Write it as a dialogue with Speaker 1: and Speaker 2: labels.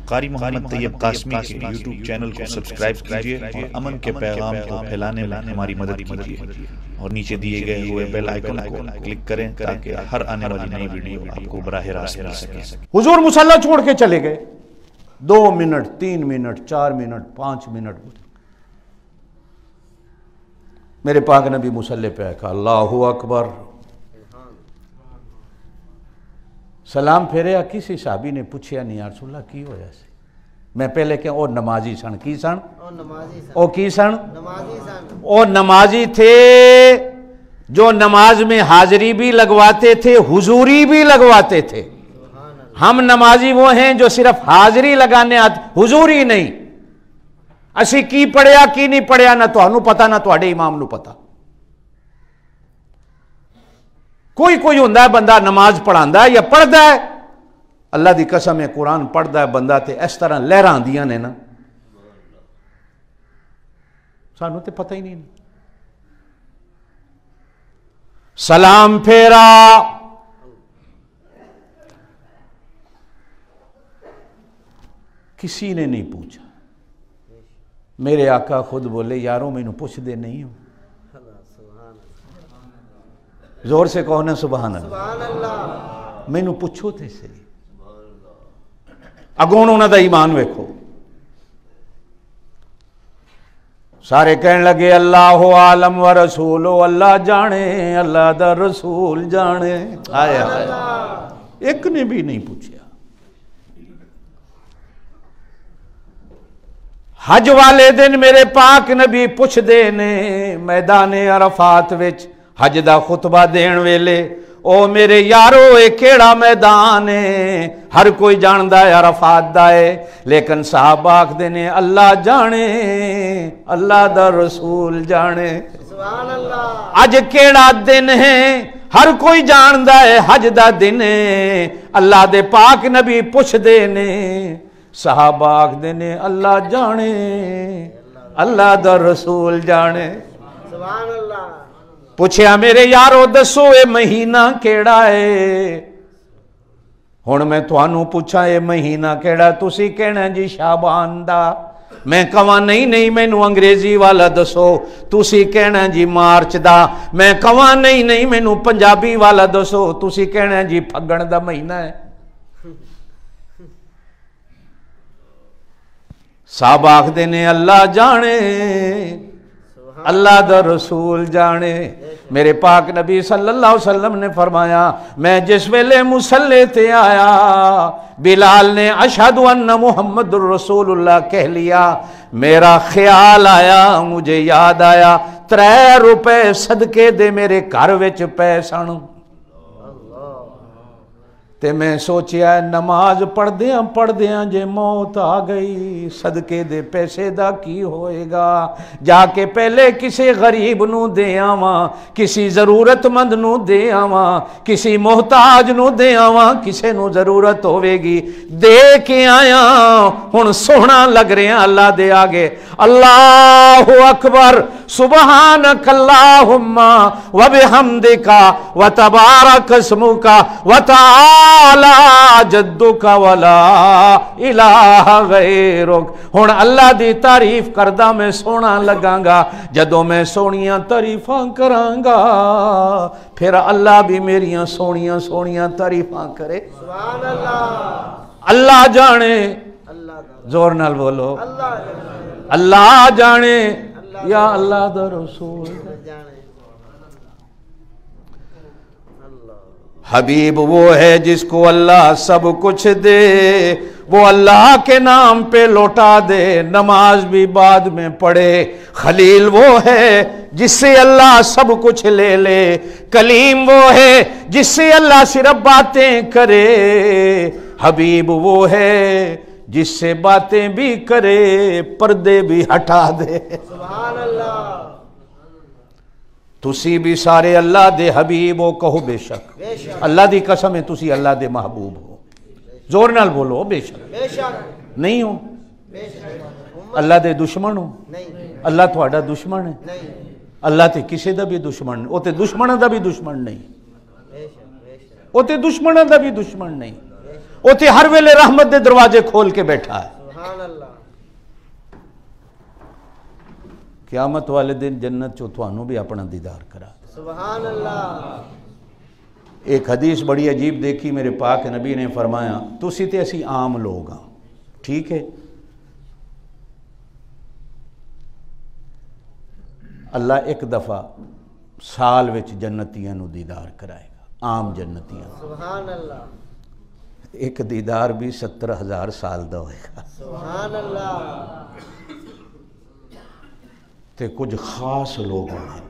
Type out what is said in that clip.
Speaker 1: قاری محمد طیب قاسمی کے YouTube channel کو سبسکرائب کیجئے اور امن کے پیغام کو پھیلانے میں ہماری مدد کیجئے اور نیچے دیے گئے ہوئے بیل آئیکن کو کلک کریں تاکہ ہر آنے والی نئی ویڈیو آپ کو براہ راست مل سکے۔
Speaker 2: حضور مصلی چھوڑ کے چلے گئے، 2 منٹ 3 منٹ 4 منٹ 5 منٹ میرے پاک نبی مصلی پہ کہا اللہ اکبر، سلام پھیریا۔ کسی صحابی نے پوچھیا نہیں یا رسول اللہ کی ہویا سے؟ میں پہلے کہ او نمازی سن، کی سن؟ او کی سن؟ او نمازی تھے جو نماز میں حاضری بھی لگواتے تھے، حضوری بھی لگواتے تھے۔ ہم نمازی وہ ہیں جو صرف حاضری لگانے آتے، حضوری نہیں۔ اسی کی پڑھیا کی نہیں پڑھیا نہ تو ہنو پتا نہ تو اڑے امام نو پتا۔ کوئی ہوندہ ہے بندہ نماز پڑھاندہ ہے یا پڑھدا ہے، اللہ دی قسم ہے قرآن پڑھدا ہے بندہ تے اس طرح لہران دیاں نے نا، سانو تے پتہ ہی نہیں۔ سلام پھیرا، کسی نے نہیں پوچھا۔ میرے آقا خود بولے یاروں میں نو پوچھ دے نہیں ہوں، زور سے کہو نا سبحان اللہ۔ میں نو پوچھو تے سے اگون انہاں دا ایمان ویکھو۔ سارے کہنے لگے اللہ عالم و رسول، اللہ جانے، اللہ دا رسول جانے۔ آیا ایک نے بھی نہیں پوچھا۔ حج والے دن میرے پاک نبی پوچھ دے نے میدان عرفات وچ حج دا خطبہ دین ویلے، او میرے یارو اے کیڑا میدان ہے؟ ہر کوئی جاندہ ہے عرفات دا ہے، لیکن صحابہ آکھ دینے اللہ جانے، اللہ دا رسول جانے۔ سبحان اللہ۔ اج کیڑا دن ہے؟ ہر کوئی جاندہ ہے حج دا دن ہے، اللہ دے پاک نبی پوچھ دینے، صحابہ آکھ دینے اللہ جانے، اللہ دا رسول جانے۔ سبحان اللہ۔ پوچھیا میرے یارو دسو اے مہینہ کیڑا ہے؟ ہن میں تھانوں پوچھا اے مہینہ کیڑا، تسی کہنا جی شعبان دا، میں کہاں نہیں مینوں انگریزی والا دسو، تسی کہنا جی مارچ دا، میں کہاں نہیں مینوں پنجابی والا دسو، تسی کہنا جی پھگن دا مہینہ ہے۔ صاحب آکھ دینے اللہ جانے، اللہ دا رسول جانے۔ میرے پاک نبی صلی اللہ علیہ وسلم نے فرمایا میں جس ویلے مصلی تے آیا، بلال نے اشہد ان محمد الرسول اللہ کہہ لیا، میرا خیال آیا، مجھے یاد آیا 3 روپے صدقے دے میرے گھر وچ پے سن، تے میں سوچیا نماز پڑھ دیاں جے موت آ گئی، صدقے دے پیسے دا کی ہوئے گا، جا کے پہلے کسی غریب نو دے آواں، کسی ضرورت مند نو دے آواں، کسی محتاج نو دے آواں، کسی نو ضرورت ہوئے گی، دے کے آیا ہن سونا لگ رہے ہیں اللہ دے آگے۔ اللہ اکبر، سبحانک اللہم و بحمدک و تبارک اسمک و تعالی جدک ولا الہ غیرک۔ ہن اللہ دی تعریف کردہ میں سونا لگاں گا، جدوں میں سونیاں تعریفاں کراں گا پھر اللہ بھی میریاں سونیاں تعریفاں کرے۔ سبحان اللہ۔ اللہ جانے، زور نال بولو اللہ جانے، یا اللہ دا رسول جانے۔ حبیب وہ ہے جس کو اللہ سب کچھ دے، وہ اللہ کے نام پہ لوٹا دے، نماز بھی بعد میں پڑھے۔ خلیل وہ ہے جس سے اللہ سب کچھ لے لے، کلیم وہ ہے جس سے اللہ صرف باتیں کرے، حبیب وہ ہے جس سے باتیں بھی کرے پردے بھی ہٹا دے۔ سبحان اللہ۔ تسی بھی سارے اللہ دے حبیب ہو، کہو بے شک، اللہ دی قسم ہے تسی اللہ دے محبوب ہو، زور نال بولو بے شک۔ نہیں ہو؟ اللہ دے دشمن ہو؟ اللہ تھوڑا دشمن ہے؟ اللہ تے کسے دا بھی دشمن نہیں، او تے دشمنوں دا بھی دشمن نہیں، او تے دشمنوں دا بھی دشمن نہیں۔ اوتھے ہر ویلے رحمت دے دروازے کھول کے بیٹھا ہے.
Speaker 3: سبحان اللہ.
Speaker 2: قیامت والے دن جنت چو تھانوں بھی اپنا دیدار کرا.
Speaker 3: سبحان اللہ.
Speaker 2: ایک حدیث بڑی عجیب دیکھی میرے پاک نبی نے فرمایا تسی تے اسی عام لوگ ہاں ٹھیک ہے اللہ ایک دفعہ سال وچ جنتیاں نو دیدار کرائے گا عام جنتیاں.
Speaker 3: سبحان اللہ.
Speaker 2: ایک دیدار بھی 70,000 سال دا ہوئے گا.
Speaker 3: سبحان اللہ.
Speaker 2: تے کچھ خاص لوگ ہونے